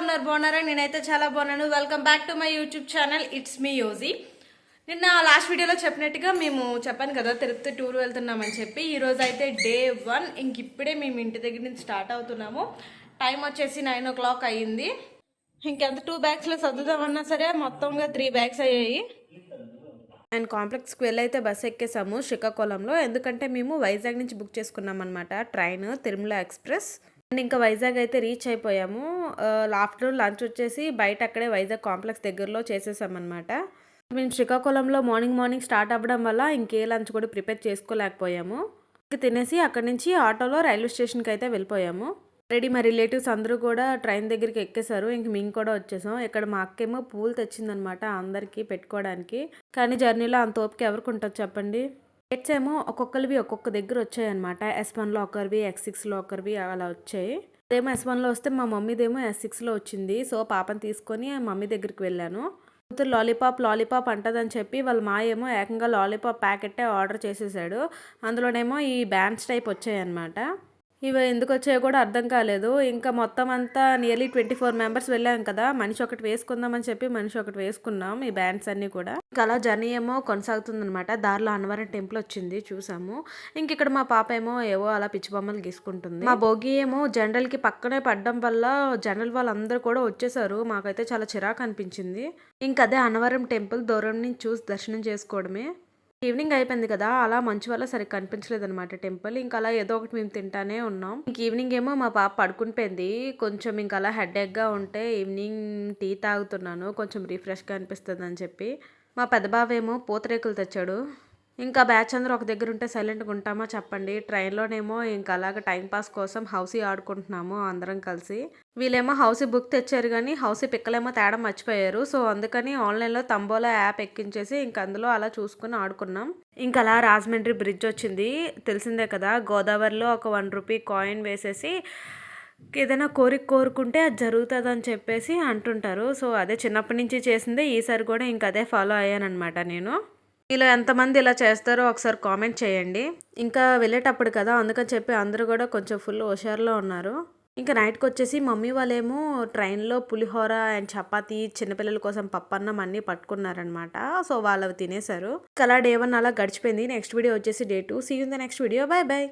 ఉన్నారు? బాగున్నారా? నేనైతే చాలా బాగున్నాను. Welcome back to my YouTube channel. It's me Yoji. నిన్న లాస్ట్ వీడియోలో చెప్పినట్టుగా మేము చెప్పాను కదా తిరుపతి టూర్ వెళ్తున్నామని చెప్పి. ఈరోజు అయితే డే 1. ఇంక ఇప్పుడే మేము ఇంటి దగ్గర నుంచి స్టార్ట్ అవుతున్నాము. టైం వచ్చేసి 9 o'clock అయ్యింది. ఇంకెంత 2 బ్యాగ్స్లో సర్దుదామన్నా సరే మొత్తంగా 3 బ్యాగ్స్ అయ్యాయి. అండ్ కాంప్లెక్స్కి వెళ్ళైతే బస్సు ఎక్కేసాము శ్రీకాకుళంలో. ఎందుకంటే మేము వైజాగ్ నుంచి బుక్ చేసుకున్నాం అనమాట ట్రైన్, తిరుమల ఎక్స్ప్రెస్. అండ్ ఇంకా వైజాగ్ అయితే రీచ్ అయిపోయాము. ఆఫ్టర్నూన్ లంచ్ వచ్చేసి బయట అక్కడే వైజాగ్ కాంప్లెక్స్ దగ్గరలో చేసేసామన్నమాట. మేము శ్రీకాకుళంలో మార్నింగ్ స్టార్ట్ అవ్వడం వల్ల ఇంకే లంచ్ కూడా ప్రిపేర్ చేసుకోలేకపోయాము. తినేసి అక్కడి నుంచి ఆటోలో రైల్వే స్టేషన్కి అయితే వెళ్ళిపోయాము. ఆల్రెడీ మా రిలేటివ్స్ అందరూ కూడా ట్రైన్ దగ్గరికి ఎక్కేశారు. ఇంక మేము కూడా వచ్చేసాం. ఇక్కడ మా అక్కేమో పూలు తెచ్చిందనమాట అందరికీ పెట్టుకోవడానికి. కానీ జర్నీలో అంత ఓపిక ఎవరికి ఉంటుంది చెప్పండి. డేట్స్ ఏమో ఒక్కొక్కరివి ఒక్కొక్క దగ్గర వచ్చాయన్నమాట. S1లో ఒకరివి, S6లో ఒకరివి అలా వచ్చాయి. అదేమో S1లో వస్తే మా మమ్మీదేమో S6లో వచ్చింది. సో పాపని తీసుకొని మమ్మీ దగ్గరికి వెళ్ళాను. కూతురు లాలీపాప్ అంటదని చెప్పి వాళ్ళ మా ఏమో ఏకంగా లాలీపాప్ ప్యాకెట్టే ఆర్డర్ చేసేసాడు. అందులోనేమో ఈ బ్యాండ్స్ టైప్ వచ్చాయన్నమాట. ఇవి ఎందుకు వచ్చాయో కూడా అర్థం కాలేదు. ఇంకా మొత్తం అంతా నియర్లీ 24 మెంబర్స్ వెళ్ళాం కదా, మనిషి ఒకటి వేసుకుందామని చెప్పి మనిషి ఒకటి వేసుకున్నాం ఈ బ్యాండ్స్ అన్నీ కూడా. ఇంకా అలా జర్నీ ఏమో కొనసాగుతుంది అనమాట. దారిలో అన్నవరం టెంపుల్ వచ్చింది, చూసాము. ఇంక ఇక్కడ మా పాప ఏమో ఏవో అలా పిచ్చి బొమ్మలు గీసుకుంటుంది. మా భోగి ఏమో జనరల్కి పక్కనే పడడం వల్ల జనరల్ వాళ్ళందరూ కూడా వచ్చేసారు. మాకైతే చాలా చిరాకు అనిపించింది. ఇంక అదే అన్నవరం టెంపుల్ దూరం నుంచి చూసి దర్శనం చేసుకోవడమే. ఈవినింగ్ అయిపోయింది కదా, అలా మంచు వల్ల సరిగ్గా కనిపించలేదు అనమాట టెంపుల్. ఇంకా అలా ఏదో ఒకటి మేము తింటానే ఉన్నాం. ఇంక ఈవినింగ్ ఏమో మా పాప పడుకునిపోయింది. కొంచెం ఇంకా అలా హెడేక్గా ఉంటే ఈవినింగ్ టీ తాగుతున్నాను, కొంచెం రిఫ్రెష్గా అనిపిస్తుంది అని చెప్పి. మా పెద్ద బావేమో పూతరేకులు తెచ్చాడు. ఇంకా బ్యాచ్ అందరూ ఒక దగ్గర ఉంటే సైలెంట్గా ఉంటామా చెప్పండి. ట్రైన్లోనేమో ఇంకా అలాగ టైంపాస్ కోసం హౌసీ ఆడుకుంటున్నాము అందరం కలిసి. వీళ్ళేమో హౌసీ బుక్ తెచ్చారు కానీ హౌసీ పిక్కలేమో తేడా మర్చిపోయారు. సో అందుకని ఆన్లైన్లో తంబోలా యాప్ ఎక్కించేసి ఇంక అందులో అలా చూసుకుని ఆడుకున్నాం. ఇంకా అలా రాజమండ్రి బ్రిడ్జ్ వచ్చింది, తెలిసిందే కదా. గోదావరిలో ఒక 1 రూపీ కాయిన్ వేసేసి ఏదైనా కోరుకుంటే అది జరుగుతుంది అని చెప్పేసి అంటుంటారు. సో అదే చిన్నప్పటి నుంచి చేసిందే, ఈసారి కూడా ఇంక అదే ఫాలో అయ్యానమాట నేను. ఇలా ఎంతమంది ఇలా చేస్తారో ఒకసారి కామెంట్ చేయండి. ఇంకా వెళ్ళేటప్పుడు కదా, అందుకని చెప్పి అందరూ కూడా కొంచెం ఫుల్ హుషారులో ఉన్నారు. ఇంకా నైట్కి వచ్చేసి మమ్మీ వాళ్ళేమో ట్రైన్లో పులిహోర అండ్ చపాతీ, చిన్నపిల్లల కోసం పప్పన్నం అన్నీ పట్టుకున్నారనమాట. సో వాళ్ళు అవి తినేశారు. అలా డే 1 అలా గడిచిపోయింది. నెక్స్ట్ వీడియో వచ్చేసి day 2. See you in the next video. By.